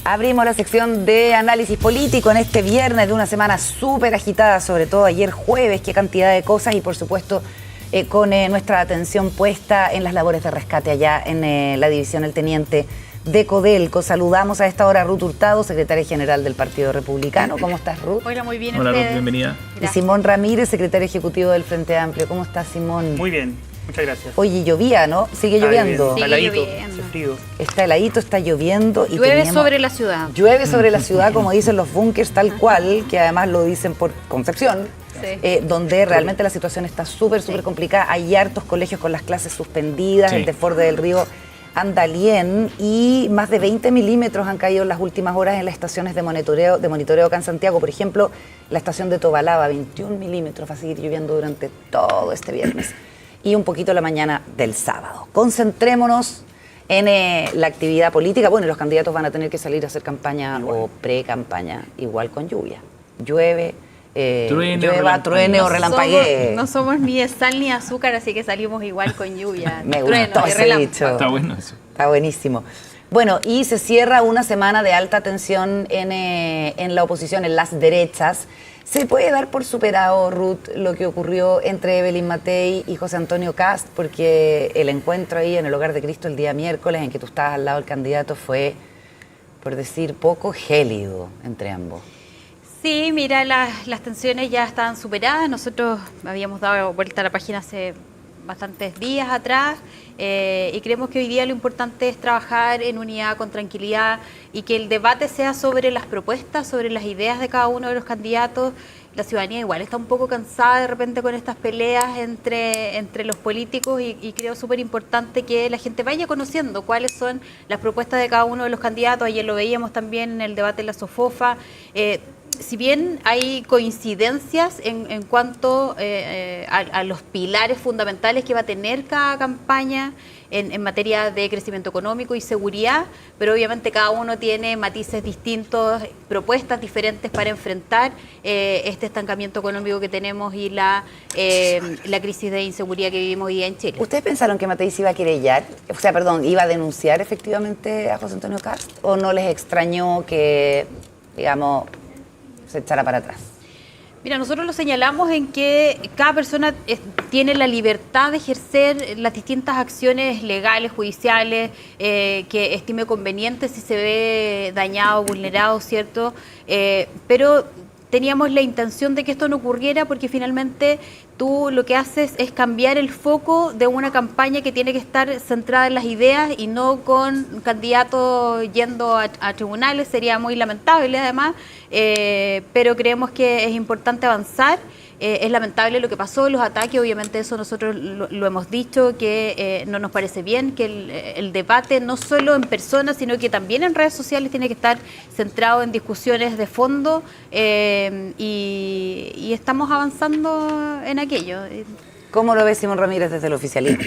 Abrimos la sección de análisis político en este viernes de una semana súper agitada, sobre todo ayer jueves, qué cantidad de cosas y por supuesto con nuestra atención puesta en las labores de rescate allá en la división El Teniente de Codelco. Saludamos a esta hora a Ruth Hurtado, secretaria general del Partido Republicano. ¿Cómo estás, Ruth? Hola, muy bien. Hola, ustedes. Ruth, bienvenida. Y Simón Ramírez, secretario ejecutivo del Frente Amplio. ¿Cómo estás, Simón? Muy bien, muchas gracias. Oye, llovía, ¿no? ¿Sigue lloviendo? Sigue Heladito, lloviendo. hace frío. Está heladito, está lloviendo. Y Llueve teníamos- sobre la ciudad. Llueve sobre la ciudad, como dicen los búnkers, tal cual, que además lo dicen por Concepción, Sí. donde realmente la situación está súper complicada. Hay hartos colegios con las clases suspendidas, Sí. el desborde del río Andalién, y más de 20 milímetros han caído en las últimas horas en las estaciones de monitoreo acá en Santiago. Por ejemplo, la estación de Tobalaba, 21 milímetros, va a seguir lloviendo durante todo este viernes y un poquito la mañana del sábado. Concentrémonos en la actividad política. Bueno, los candidatos van a tener que salir a hacer campaña o pre-campaña, igual con lluvia. Llueve, llueva, truene o relampaguee. No somos ni de sal ni de azúcar, así que salimos igual con lluvia. Me trueno gustó y ese relámpago. dicho. Está bueno eso. Está buenísimo. Bueno, y se cierra una semana de alta tensión en la oposición, en las derechas. ¿Se puede dar por superado, Ruth, lo que ocurrió entre Evelyn Matei y José Antonio Kast? Porque el encuentro ahí en el Hogar de Cristo el día miércoles, en que tú estabas al lado del candidato, fue, por decir poco, gélido entre ambos. Sí, mira, las tensiones ya estaban superadas. Nosotros habíamos dado vuelta a la página hace bastantes días atrás y creemos que hoy día lo importante es trabajar en unidad, con tranquilidad, y que el debate sea sobre las propuestas, sobre las ideas de cada uno de los candidatos. La ciudadanía igual está un poco cansada de repente con estas peleas entre los políticos y creo súper importante que la gente vaya conociendo cuáles son las propuestas de cada uno de los candidatos. Ayer lo veíamos también en el debate de la SOFOFA. Si bien hay coincidencias en cuanto a los pilares fundamentales que va a tener cada campaña en materia de crecimiento económico y seguridad, pero obviamente cada uno tiene matices distintos, propuestas diferentes para enfrentar este estancamiento económico que tenemos y la crisis de inseguridad que vivimos hoy día en Chile. ¿Ustedes pensaron que Matei se iba a querellar? O sea, perdón, ¿iba a denunciar efectivamente a José Antonio Kast? ¿O no les extrañó que, digamos, se echara para atrás? Mira, nosotros lo señalamos en que cada persona tiene la libertad de ejercer las distintas acciones legales, judiciales, que estime conveniente si se ve dañado, vulnerado, ¿cierto? Pero teníamos la intención de que esto no ocurriera porque finalmente tú lo que haces es cambiar el foco de una campaña que tiene que estar centrada en las ideas y no con candidatos yendo a tribunales. Sería muy lamentable además, pero creemos que es importante avanzar. Es lamentable lo que pasó, los ataques, obviamente eso nosotros lo hemos dicho, que no nos parece bien, que el debate no solo en persona, sino que también en redes sociales tiene que estar centrado en discusiones de fondo y estamos avanzando en aquello. ¿Cómo lo ve Simón Ramírez desde el oficialismo?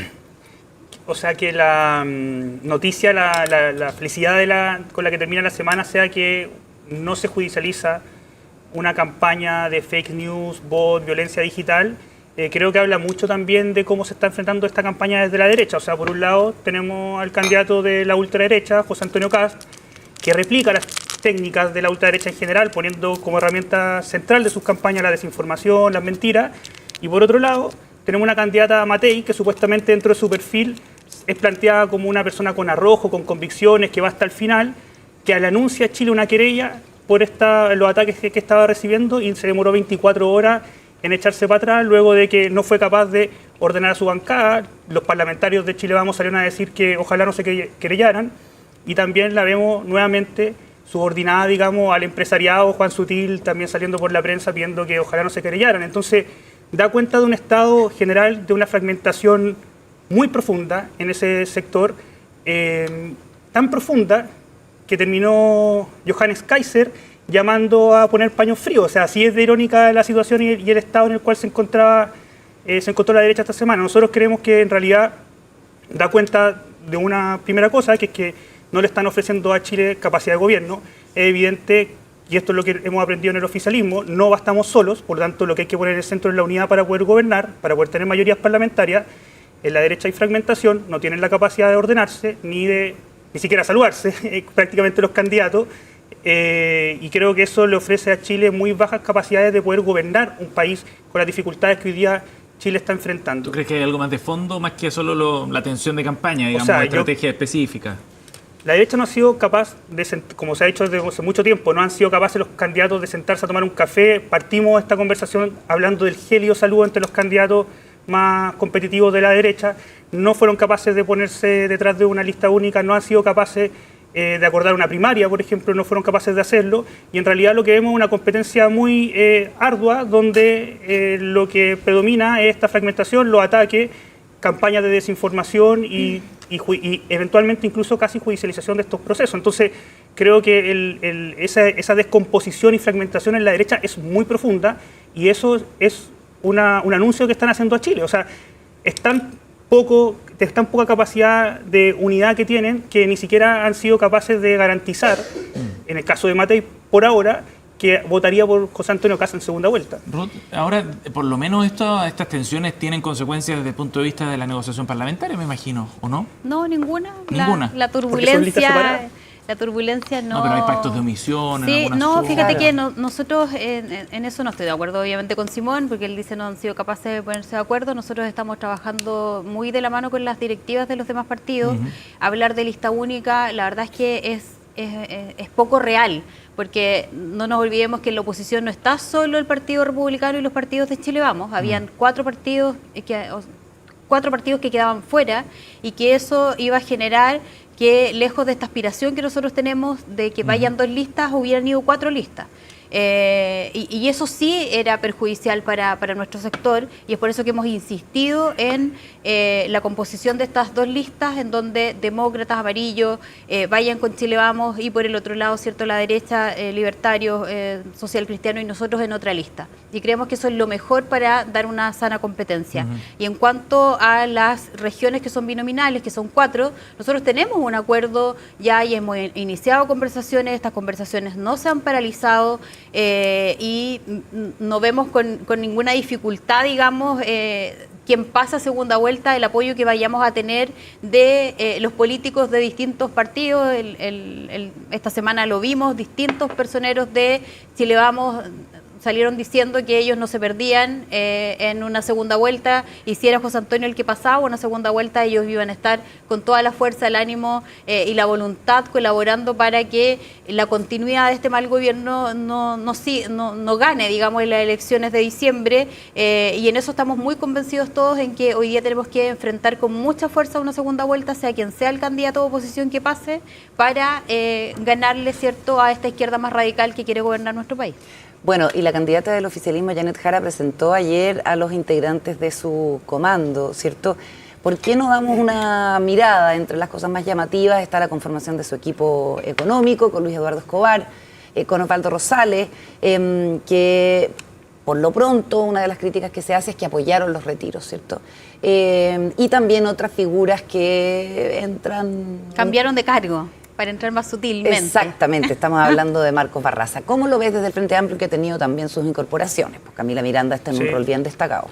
O sea que la noticia, la felicidad con la que termina la semana sea que no se judicializa una campaña de fake news, bot, violencia digital. Creo que habla mucho también de cómo se está enfrentando esta campaña desde la derecha. O sea, por un lado tenemos al candidato de la ultraderecha, José Antonio Kast, que replica las técnicas de la ultraderecha en general, poniendo como herramienta central de sus campañas la desinformación, las mentiras. Y por otro lado, tenemos una candidata Matei, que supuestamente dentro de su perfil es planteada como una persona con arrojo, con convicciones, que va hasta el final, que al anuncia a Chile una querella por los ataques que estaba recibiendo y se demoró 24 horas en echarse para atrás luego de que no fue capaz de ordenar a su bancada. Los parlamentarios de Chile Vamos salieron a decir que ojalá no se querellaran y también la vemos nuevamente subordinada, digamos, al empresariado. Juan Sutil también saliendo por la prensa pidiendo que ojalá no se querellaran. Entonces, da cuenta de un estado general de una fragmentación muy profunda en ese sector, tan profunda que terminó Johannes Kaiser llamando a poner paños fríos. O sea, así es de irónica la situación y el estado en el cual se encontró la derecha esta semana. Nosotros creemos que en realidad da cuenta de una primera cosa, que es que no le están ofreciendo a Chile capacidad de gobierno. Es evidente, y esto es lo que hemos aprendido en el oficialismo, no bastamos solos, por lo tanto lo que hay que poner en el centro es la unidad para poder gobernar, para poder tener mayorías parlamentarias. En la derecha hay fragmentación, no tienen la capacidad de ordenarse ni de ni siquiera saludarse prácticamente los candidatos. Y creo que eso le ofrece a Chile muy bajas capacidades de poder gobernar un país con las dificultades que hoy día Chile está enfrentando. ¿Tú crees que hay algo más de fondo, más que solo la tensión de campaña, digamos, estrategia específica? La derecha no ha sido capaz, como se ha hecho desde hace mucho tiempo, no han sido capaces los candidatos de sentarse a tomar un café. Partimos esta conversación hablando del gélido saludo entre los candidatos más competitivos de la derecha. No fueron capaces de ponerse detrás de una lista única, no han sido capaces de acordar una primaria, por ejemplo, no fueron capaces de hacerlo. Y en realidad lo que vemos es una competencia muy ardua, donde lo que predomina es esta fragmentación, los ataques, campañas de desinformación y eventualmente incluso casi judicialización de estos procesos. Entonces, creo que esa descomposición y fragmentación en la derecha es muy profunda y eso es un anuncio que están haciendo a Chile. O sea, es tan poca capacidad de unidad que tienen que ni siquiera han sido capaces de garantizar, en el caso de Matei, por ahora, que votaría por José Antonio Kast en segunda vuelta. Ruth, ahora, por lo menos estas tensiones tienen consecuencias desde el punto de vista de la negociación parlamentaria, me imagino, ¿o no? No, ninguna. Ninguna. La turbulencia no. No, pero hay pactos de omisión. Sí, en no, fíjate que Claro. nosotros en eso no estoy de acuerdo, obviamente, con Simón, porque él dice no han sido capaces de ponerse de acuerdo. Nosotros estamos trabajando muy de la mano con las directivas de los demás partidos. Hablar de lista única, la verdad es que es poco real, porque no nos olvidemos que en la oposición no está solo el Partido Republicano y los partidos de Chile Vamos. Habían cuatro partidos que quedaban fuera y que eso iba a generar que lejos de esta aspiración que nosotros tenemos de que vayan 2 listas, hubieran ido 4 listas. Y eso sí era perjudicial para nuestro sector y es por eso que hemos insistido en la composición de estas 2 listas en donde demócratas, amarillos, vayan con Chile Vamos y por el otro lado, cierto, la derecha, libertarios, social cristiano y nosotros en otra lista. Y creemos que eso es lo mejor para dar una sana competencia. Y en cuanto a las regiones que son binominales, que son 4, nosotros tenemos un acuerdo ya y hemos iniciado conversaciones, estas conversaciones no se han paralizado. Y no vemos con ninguna dificultad, digamos, quien pasa a segunda vuelta, el apoyo que vayamos a tener de los políticos de distintos partidos. Esta semana lo vimos, distintos personeros de Chile Vamos salieron diciendo que ellos no se perdían en una segunda vuelta, y si era José Antonio el que pasaba una segunda vuelta, ellos iban a estar con toda la fuerza, el ánimo y la voluntad colaborando para que la continuidad de este mal gobierno no gane, digamos, en las elecciones de diciembre, y en eso estamos muy convencidos todos en que hoy día tenemos que enfrentar con mucha fuerza una segunda vuelta, sea quien sea el candidato de oposición que pase, para ganarle, cierto, a esta izquierda más radical que quiere gobernar nuestro país. Bueno, y la candidata del oficialismo, Janet Jara, presentó ayer a los integrantes de su comando, ¿cierto? ¿Por qué no damos una mirada? Entre las cosas más llamativas está la conformación de su equipo económico, con Luis Eduardo Escobar, con Osvaldo Rosales, que por lo pronto una de las críticas que se hace es que apoyaron los retiros, ¿cierto? Y también otras figuras que entran... Cambiaron de cargo. Para entrar más sutilmente. Exactamente, estamos hablando de Marcos Barraza. ¿Cómo lo ves desde el Frente Amplio, que ha tenido también sus incorporaciones? Pues Camila Miranda está en un rol bien destacado.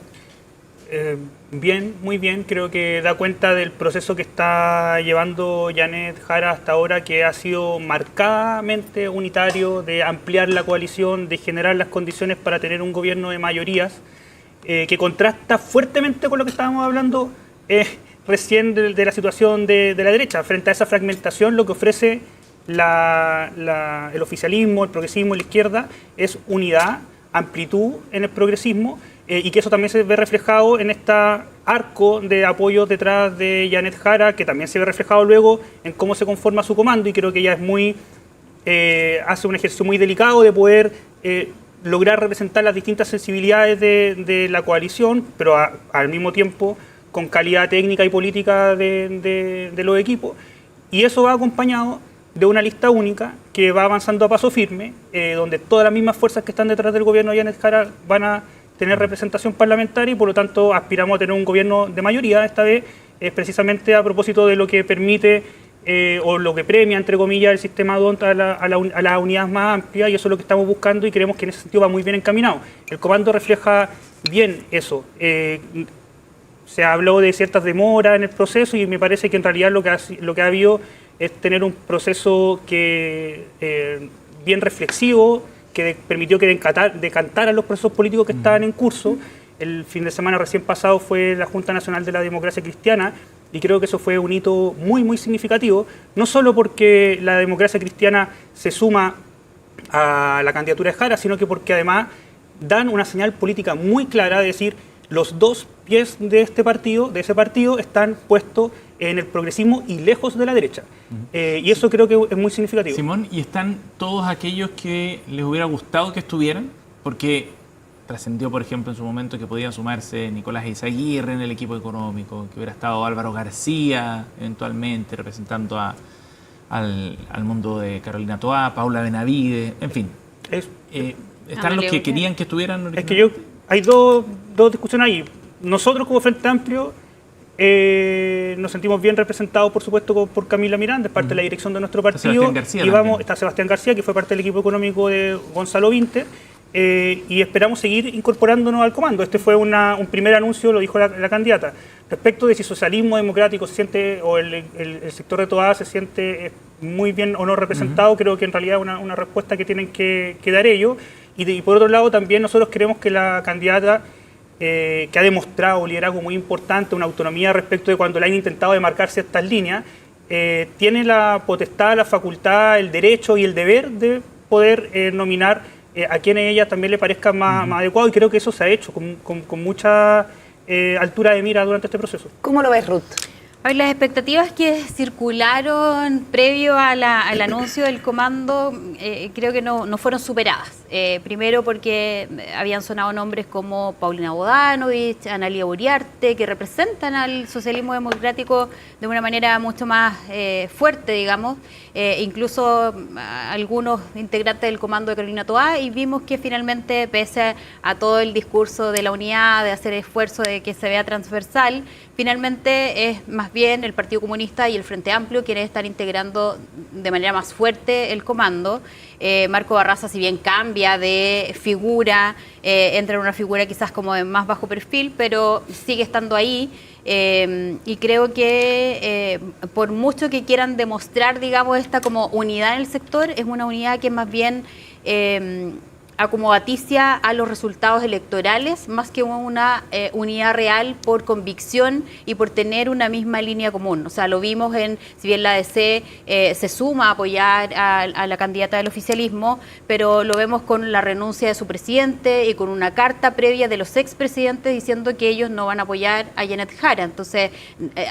Bien, muy bien. Creo que da cuenta del proceso que está llevando Janet Jara hasta ahora, que ha sido marcadamente unitario, de ampliar la coalición, de generar las condiciones para tener un gobierno de mayorías, que contrasta fuertemente con lo que estábamos hablando recién de la situación de la derecha. Frente a esa fragmentación, lo que ofrece el oficialismo, el progresismo y la izquierda es unidad, amplitud en el progresismo, y que eso también se ve reflejado en este arco de apoyo detrás de Janet Jara, que también se ve reflejado luego en cómo se conforma su comando, y creo que ella hace un ejercicio muy delicado de poder lograr representar las distintas sensibilidades de la coalición, pero al mismo tiempo con calidad técnica y política de los equipos, y eso va acompañado de una lista única que va avanzando a paso firme, donde todas las mismas fuerzas que están detrás del gobierno de Janet Jara van a tener representación parlamentaria, y por lo tanto aspiramos a tener un gobierno de mayoría. Esta vez precisamente a propósito de lo que permite o lo que premia, entre comillas, el sistema DONT a la unidad más amplia, y eso es lo que estamos buscando, y creemos que en ese sentido va muy bien encaminado. El comando refleja bien eso. Se habló de ciertas demoras en el proceso, y me parece que en realidad lo que ha habido es tener un proceso que bien reflexivo, que permitió que decantaran los procesos políticos que estaban en curso. El fin de semana recién pasado fue la Junta Nacional de la Democracia Cristiana y creo que eso fue un hito muy, muy significativo, no solo porque la democracia cristiana se suma a la candidatura de Jara, sino que porque además dan una señal política muy clara de decir los dos pies de ese partido, están puestos en el progresismo y lejos de la derecha. Y eso creo que es muy significativo. Simón, ¿y están todos aquellos que les hubiera gustado que estuvieran? Porque trascendió, por ejemplo, en su momento que podía sumarse Nicolás Eizaguirre en el equipo económico, que hubiera estado Álvaro García, eventualmente, representando al mundo de Carolina Toá, Paula Benavides, en fin. ¿Están los que querían que estuvieran? Es que hay dos discusiones ahí. Nosotros como Frente Amplio nos sentimos bien representados, por supuesto, por Camila Miranda, es parte de la dirección de nuestro partido. Está Sebastián García, que fue parte del equipo económico de Gonzalo Vinter, y esperamos seguir incorporándonos al comando. Este fue un primer anuncio, lo dijo la candidata. Respecto de si socialismo democrático se siente, o el sector de Toá se siente muy bien o no representado, creo que en realidad es una respuesta que tienen que dar ellos. Y por otro lado, también nosotros creemos que la candidata, que ha demostrado un liderazgo muy importante, una autonomía respecto de cuando le han intentado demarcar ciertas líneas, tiene la potestad, la facultad, el derecho y el deber de poder nominar a quien a ella también le parezca más adecuado, y creo que eso se ha hecho con mucha altura de mira durante este proceso. ¿Cómo lo ves, Ruth? A ver, las expectativas que circularon previo al anuncio del comando creo que no fueron superadas. Primero porque habían sonado nombres como Paulina Bodanovich, Analía Uriarte, que representan al socialismo democrático de una manera mucho más fuerte, digamos. Incluso algunos integrantes del comando de Carolina Toá, y vimos que finalmente, pese a todo el discurso de la unidad, de hacer esfuerzo de que se vea transversal, finalmente es más bien el Partido Comunista y el Frente Amplio quienes están integrando de manera más fuerte el comando. Marco Barraza, si bien cambia de figura, entra en una figura quizás como de más bajo perfil, pero sigue estando ahí. Y creo que por mucho que quieran demostrar, digamos, esta como unidad en el sector, es una unidad que más bien acomodaticia a los resultados electorales, más que una unidad real por convicción y por tener una misma línea común. O sea, lo vimos si bien la DC se suma a apoyar a la candidata del oficialismo, pero lo vemos con la renuncia de su presidente y con una carta previa de los expresidentes diciendo que ellos no van a apoyar a Janet Jara. Entonces,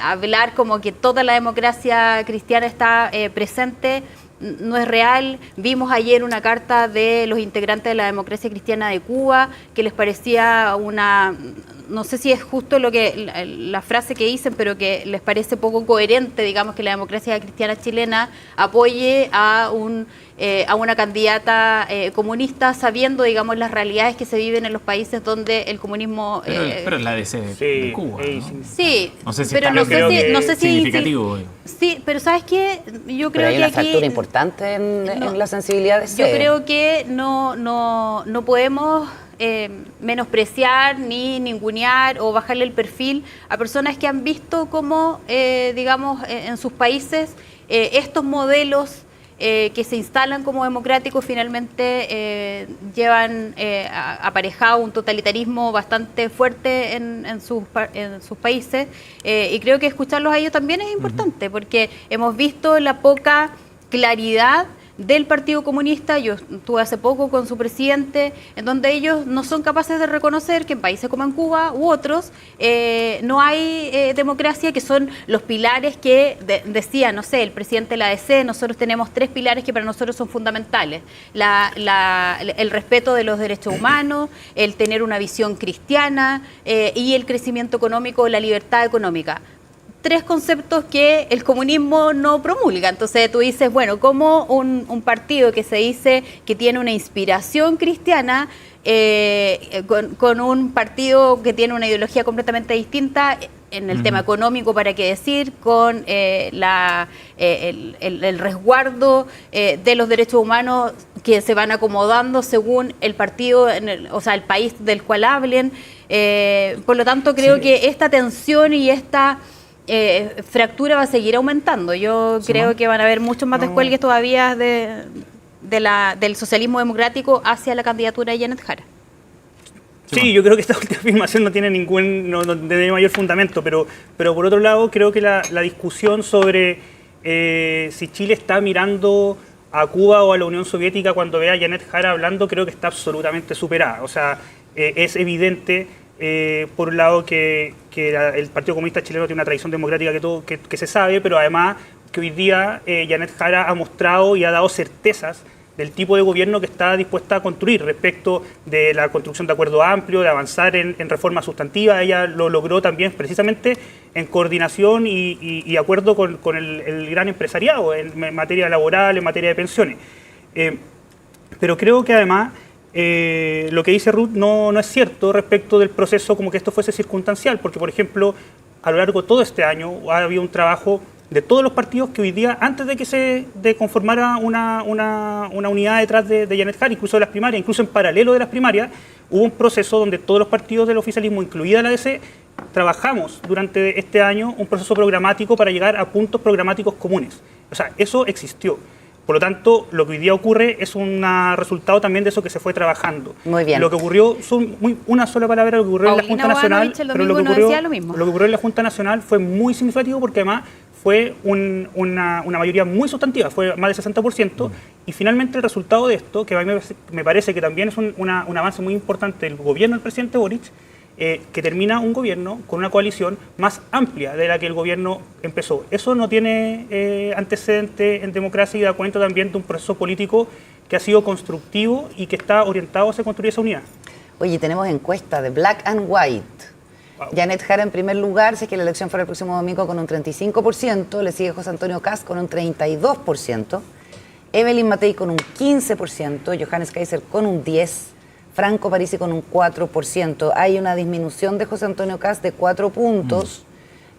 hablar como que toda la democracia cristiana está presente no es real. Vimos ayer una carta de los integrantes de la democracia cristiana de Cuba que les parecía no sé si es justo la frase que dicen, pero que les parece poco coherente, digamos, que la democracia cristiana chilena apoye a una candidata comunista, sabiendo, digamos, las realidades que se viven en los países donde el comunismo... Pero es la de Cuba, ¿no? Sí, no sé si pero no sé si significativo. Sí, pero ¿sabes qué? Yo creo pero hay que una aquí... fractura importante en la sensibilidad de Yo creo que no podemos menospreciar ni ningunear o bajarle el perfil a personas que han visto cómo, digamos, en sus países estos modelos que se instalan como democráticos finalmente llevan aparejado un totalitarismo bastante fuerte en sus países, y creo que escucharlos a ellos también es importante, porque hemos visto la poca claridad del Partido Comunista. Yo estuve hace poco con su presidente, en donde ellos no son capaces de reconocer que en países como en Cuba u otros no hay democracia, que son los pilares que decía, no sé, el presidente de la ADC. Nosotros tenemos 3 pilares que para nosotros son fundamentales: el respeto de los derechos humanos, el tener una visión cristiana y el crecimiento económico, la libertad económica. 3 conceptos que el comunismo no promulga. Entonces tú dices, bueno, ¿cómo un partido que se dice que tiene una inspiración cristiana con un partido que tiene una ideología completamente distinta en el tema económico, para qué decir, con el resguardo de los derechos humanos que se van acomodando según el partido, o sea, el país del cual hablen? Por lo tanto, creo que esta tensión y esta fractura va a seguir aumentando. Yo creo que van a haber muchos más descuelgues todavía del socialismo democrático hacia la candidatura de Janet Jara. Sí, yo creo que esta última afirmación no tiene no tiene mayor fundamento, pero por otro lado creo que la discusión sobre si Chile está mirando a Cuba o a la Unión Soviética cuando ve a Janet Jara hablando, creo que está absolutamente superada. O sea, es evidente, por un lado, que el Partido Comunista Chileno tiene una tradición democrática que se sabe, pero además que hoy día Janet Jara ha mostrado y ha dado certezas del tipo de gobierno que está dispuesta a construir respecto de la construcción de acuerdo amplio, de avanzar en reformas sustantivas. Ella lo logró también precisamente en coordinación y acuerdo con el gran empresariado en materia laboral, en materia de pensiones. Pero creo que además lo que dice Ruth no es cierto respecto del proceso como que esto fuese circunstancial, porque por ejemplo a lo largo de todo este año ha habido un trabajo de todos los partidos que hoy día, antes de que se conformara una unidad detrás de Janet Jara, incluso de las primarias, incluso en paralelo de las primarias, hubo un proceso donde todos los partidos del oficialismo, incluida la DC, trabajamos durante este año un proceso programático para llegar a puntos programáticos comunes. O sea, eso existió. Por lo tanto, lo que hoy día ocurre es un resultado también de eso que se fue trabajando. Muy bien. Lo que ocurrió, una sola palabra, lo que ocurrió en la Junta Nacional, pero lo que ocurrió en la Junta Nacional fue muy significativo porque además fue una mayoría muy sustantiva, fue más del 60%, y finalmente el resultado de esto, que a mí me parece que también es un avance muy importante del gobierno del presidente Boric, que termina un gobierno con una coalición más amplia de la que el gobierno empezó. Eso no tiene antecedente en democracia y da cuenta también de un proceso político que ha sido constructivo y que está orientado hacia construir esa unidad. Oye, tenemos encuesta de Black and White. Wow. Janet Jara en primer lugar, si es que la elección fuera el próximo domingo, con un 35%, le sigue José Antonio Kast con un 32%, Evelyn Matei con un 15%, Johannes Kaiser con un 10%, Franco Parisi con un 4%. Hay una disminución de José Antonio Kast de 4 puntos.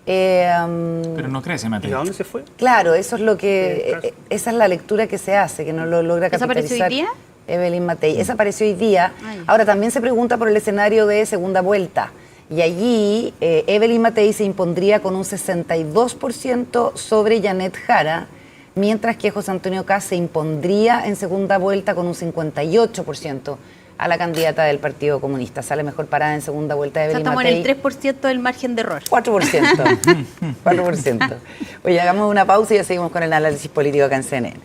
Pero no crece, Matei. ¿Y a dónde se fue? Claro, eso es lo que esa es la lectura que se hace, que no lo logra capitalizar. ¿Esa apareció hoy día? Evelyn Matei. Esa apareció hoy día. Ahora también se pregunta por el escenario de segunda vuelta. Y allí Evelyn Matei se impondría con un 62% sobre Janet Jara, mientras que José Antonio Kast se impondría en segunda vuelta con un 58% a la candidata del Partido Comunista. Sale mejor parada en segunda vuelta de Evelyn Matei. Estamos en el 3% del margen de error. 4%. 4%. Oye, hagamos una pausa y ya seguimos con el análisis político acá en CNN.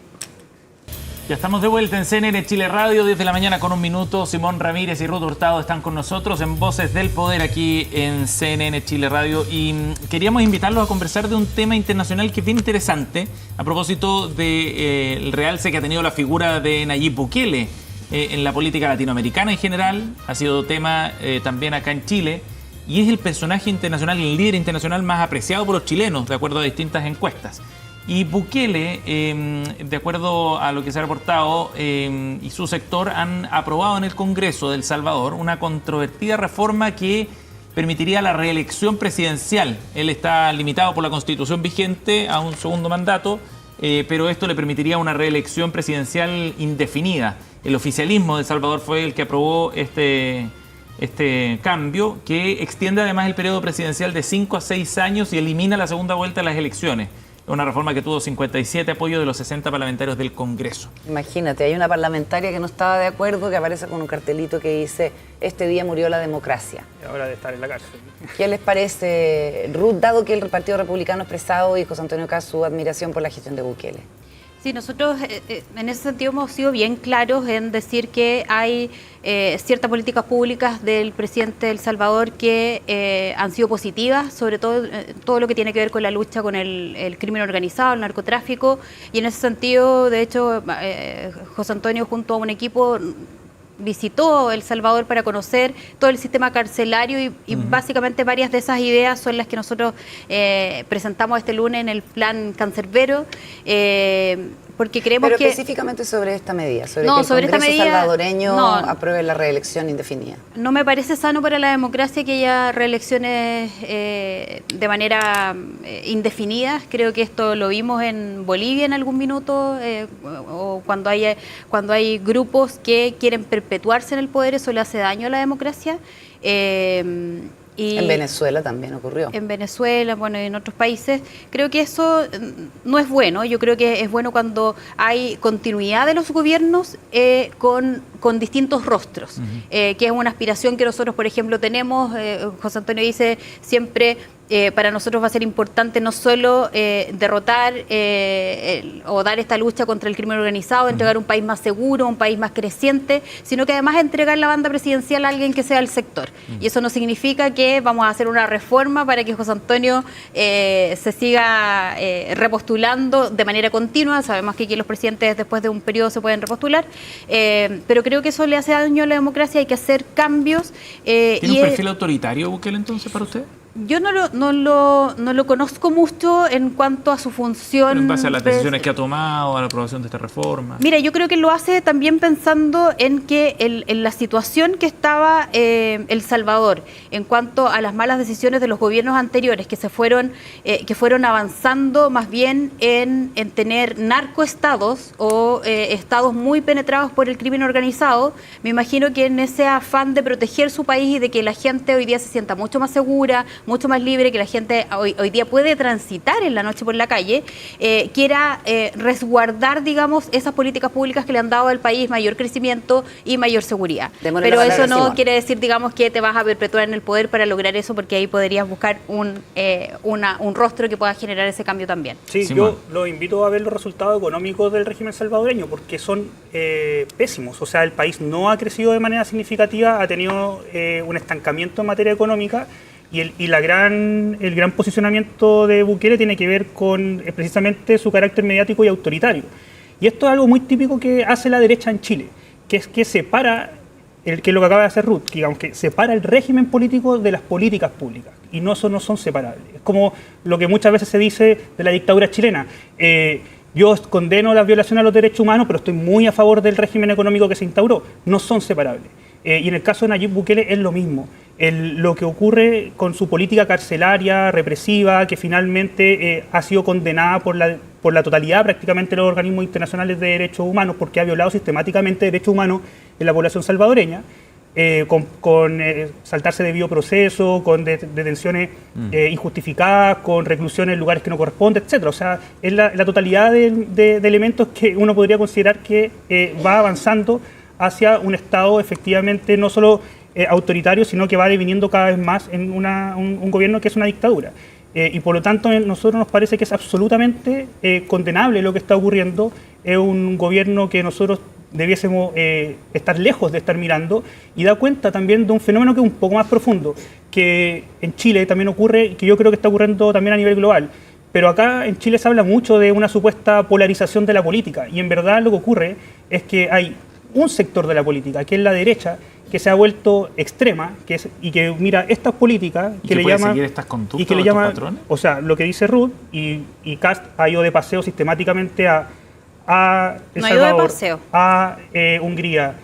Ya estamos de vuelta en CNN Chile Radio, 10 de la mañana con un minuto. Simón Ramírez y Ruth Hurtado están con nosotros en Voces del Poder aquí en CNN Chile Radio. Y queríamos invitarlos a conversar de un tema internacional que es bien interesante a propósito del realce que ha tenido la figura de Nayib Bukele en la política latinoamericana en general. Ha sido tema también acá en Chile. Y es el personaje internacional, el líder internacional más apreciado por los chilenos, de acuerdo a distintas encuestas. Y Bukele, de acuerdo a lo que se ha reportado, y su sector han aprobado en el Congreso de El Salvador una controvertida reforma que permitiría la reelección presidencial. Él está limitado por la Constitución vigente a un segundo mandato, pero esto le permitiría una reelección presidencial indefinida. El oficialismo de El Salvador fue el que aprobó este cambio, que extiende además el periodo presidencial de 5 a 6 años y elimina la segunda vuelta de las elecciones. Una reforma que tuvo 57 apoyos de los 60 parlamentarios del Congreso. Imagínate, hay una parlamentaria que no estaba de acuerdo, que aparece con un cartelito que dice: este día murió la democracia. Es hora de estar en la cárcel. ¿Qué les parece, Ruth, dado que el Partido Republicano ha expresado y José Antonio Kast su admiración por la gestión de Bukele? Sí, nosotros en ese sentido hemos sido bien claros en decir que hay ciertas políticas públicas del presidente de El Salvador que han sido positivas, sobre todo lo que tiene que ver con la lucha con el crimen organizado, el narcotráfico, y en ese sentido, de hecho, José Antonio junto a un equipo visitó El Salvador para conocer todo el sistema carcelario y básicamente varias de esas ideas son las que nosotros presentamos este lunes en el plan Cancerbero, porque creemos Pero que... específicamente sobre esta medida, sobre No, que el sobre esta Congreso medida, salvadoreño no. apruebe la reelección indefinida. No me parece sano para la democracia que haya reelecciones de manera indefinida. Creo que esto lo vimos en Bolivia en algún minuto, o cuando hay grupos que quieren perpetuarse en el poder, eso le hace daño a la democracia. Y en Venezuela también ocurrió. en Venezuela, bueno, y en otros países. Creo que eso no es bueno. Yo creo que es bueno cuando hay continuidad de los gobiernos con distintos rostros, que es una aspiración que nosotros, por ejemplo, tenemos. José Antonio dice siempre, para nosotros va a ser importante no solo derrotar o dar esta lucha contra el crimen organizado, entregar un país más seguro, un país más creciente, sino que además entregar la banda presidencial a alguien que sea del sector. Y eso no significa que vamos a hacer una reforma para que José Antonio se siga repostulando de manera continua. Sabemos que aquí los presidentes después de un periodo se pueden repostular, pero creo que eso le hace daño a la democracia, hay que hacer cambios. ¿Tiene un perfil autoritario Bukele entonces para usted? Yo no lo conozco mucho en cuanto a su función. Pero en base a las decisiones que ha tomado, a la aprobación de esta reforma. Mira, yo creo que lo hace también pensando en que en la situación que estaba El Salvador, en cuanto a las malas decisiones de los gobiernos anteriores, que fueron avanzando más bien en tener narcoestados o estados muy penetrados por el crimen organizado. Me imagino que en ese afán de proteger su país y de que la gente hoy día se sienta mucho más segura, mucho más libre, que la gente hoy día puede transitar en la noche por la calle, quiera resguardar, digamos, esas políticas públicas que le han dado al país mayor crecimiento y mayor seguridad. Pero eso no quiere decir, digamos, que te vas a perpetuar en el poder para lograr eso, porque ahí podrías buscar un rostro que pueda generar ese cambio también. Sí, yo lo invito a ver los resultados económicos del régimen salvadoreño, porque son pésimos. O sea, el país no ha crecido de manera significativa, ha tenido un estancamiento en materia económica. Y el gran posicionamiento de Bukele tiene que ver con precisamente su carácter mediático y autoritario. Y esto es algo muy típico que hace la derecha en Chile, que es que separa, que es lo que acaba de hacer Ruth, digamos, que separa el régimen político de las políticas públicas. Y no son separables. Es como lo que muchas veces se dice de la dictadura chilena. Yo condeno la violación a los derechos humanos, pero estoy muy a favor del régimen económico que se instauró. No son separables. Y en el caso de Nayib Bukele es lo mismo. Lo que ocurre con su política carcelaria, represiva, que finalmente ha sido condenada por la totalidad prácticamente de los organismos internacionales de derechos humanos, porque ha violado sistemáticamente derechos humanos en la población salvadoreña, con saltarse debido proceso, con detenciones injustificadas, con reclusión en lugares que no corresponden, etcétera. O sea, es la totalidad de elementos que uno podría considerar que va avanzando hacia un Estado efectivamente no solo autoritario, sino que va deviniendo cada vez más en un gobierno que es una dictadura. Y por lo tanto, a nosotros nos parece que es absolutamente condenable lo que está ocurriendo. Es un gobierno que nosotros debiésemos estar lejos de estar mirando, y da cuenta también de un fenómeno que es un poco más profundo, que en Chile también ocurre y que yo creo que está ocurriendo también a nivel global. Pero acá en Chile se habla mucho de una supuesta polarización de la política, y en verdad lo que ocurre es que hay un sector de la política, que es la derecha, que se ha vuelto extrema, y que mira estas políticas que le llama seguir estas conductas, y que le llama, o sea, lo que dice Ruth, y Kast ha ido de paseo sistemáticamente a El Salvador, a Hungría,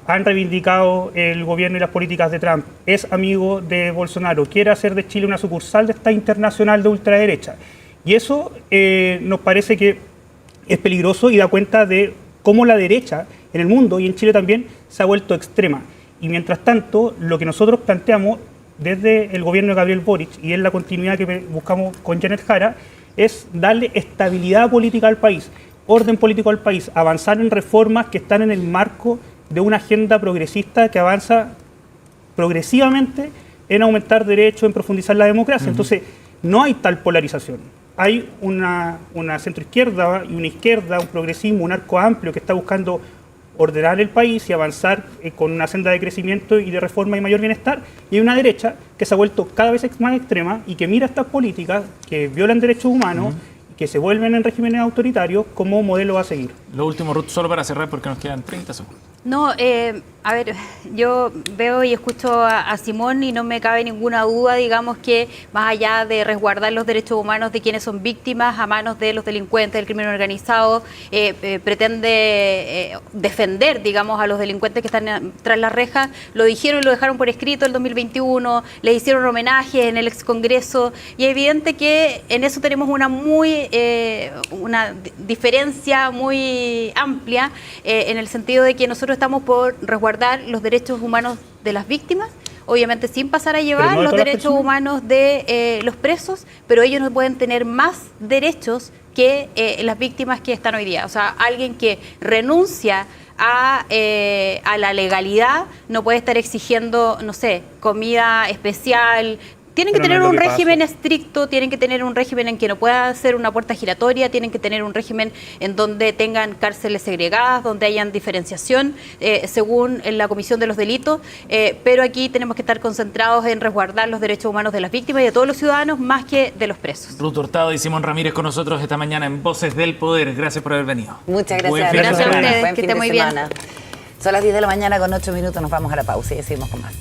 han reivindicado el gobierno y las políticas de Trump, es amigo de Bolsonaro, quiere hacer de Chile una sucursal de esta internacional de ultraderecha. Y eso nos parece que es peligroso y da cuenta de cómo la derecha en el mundo y en Chile también se ha vuelto extrema. Y mientras tanto, lo que nosotros planteamos desde el gobierno de Gabriel Boric, y es la continuidad que buscamos con Janet Jara, es darle estabilidad política al país, orden político al país, avanzar en reformas que están en el marco de una agenda progresista que avanza progresivamente en aumentar derechos, en profundizar la democracia. Entonces, no hay tal polarización. Hay una centroizquierda y una izquierda, un progresismo, un arco amplio que está buscando ordenar el país y avanzar con una senda de crecimiento y de reforma y mayor bienestar, y hay una derecha que se ha vuelto cada vez más extrema y que mira estas políticas que violan derechos humanos, que se vuelven en regímenes autoritarios como modelo a seguir. Lo último, Ruth, solo para cerrar porque nos quedan 30 segundos. No, a ver, yo veo y escucho a Simón y no me cabe ninguna duda, digamos, que más allá de resguardar los derechos humanos de quienes son víctimas a manos de los delincuentes del crimen organizado, pretende defender, digamos, a los delincuentes que están tras las rejas. Lo dijeron y lo dejaron por escrito el 2021, le hicieron homenaje en el ex Congreso, y es evidente que en eso tenemos una diferencia muy amplia, en el sentido de que nosotros estamos por resguardar los derechos humanos de las víctimas, obviamente sin pasar a llevar no de los todas las derechos personas. humanos de los presos, pero ellos no pueden tener más derechos que las víctimas que están hoy día. O sea, alguien que renuncia a la legalidad no puede estar exigiendo, no sé, comida especial. Tienen que Pero no tener es lo un que pasa. régimen estricto, tienen que tener un régimen en que no pueda hacer una puerta giratoria, tienen que tener un régimen en donde tengan cárceles segregadas, donde hayan diferenciación según la comisión de los delitos, pero aquí tenemos que estar concentrados en resguardar los derechos humanos de las víctimas y de todos los ciudadanos más que de los presos. Ruth Hurtado y Simón Ramírez con nosotros esta mañana en Voces del Poder. Gracias por haber venido. Muchas Buen gracias. fin de Gracias a semana. ustedes, Buen que fin esté de muy bien. semana. Son las 10 de la mañana con 8 minutos, nos vamos a la pausa y seguimos con más.